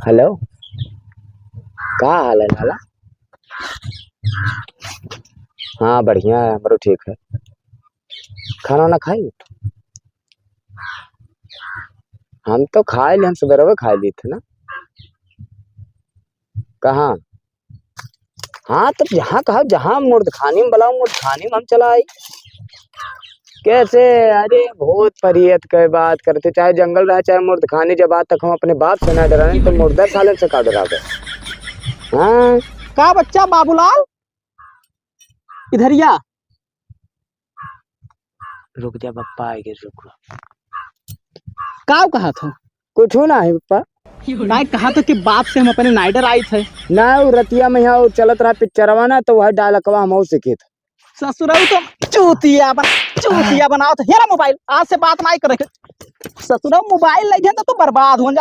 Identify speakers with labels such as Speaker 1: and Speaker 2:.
Speaker 1: Hello, का हाल है लाला? हाँ बढ़िया है, हमरो ठीक है। खाना वाना खाई? हम तो खाए ले, हम सवेरे खा लिए थे ना। कहाँ? हाँ तो जहाँ कहा, जहाँ मुर्दखानी में बुलाओ मुर्दखानी में हम चला आई। कैसे? अरे बहुत परहेत के बात करते, चाहे जंगल रहे चाहे मुर्दखानी, जब आज तक हम अपने बाप से ना डराए तो मुर्दा साले से का डरावे। हाँ।
Speaker 2: का बच्चा बाबूलाल इधरिया।
Speaker 1: रुक जा पप्पा आएंगे, रुक।
Speaker 2: का कहा था?
Speaker 1: कुछ ना है पप्पा।
Speaker 2: नहीं कहा तो कि बाप से हम अपने नाइडर आई थे।
Speaker 1: ना वो रतिया में यहाँ चलत रहा पिक्चरवा ना, तो वह डायलॉगवा हम सीखे थे।
Speaker 2: ससुराल तो चूतिया बनाओ तो हेरा मोबाइल आज से बात नहीं करे। ससुराल मोबाइल ले तो तू बर्बाद हो जा।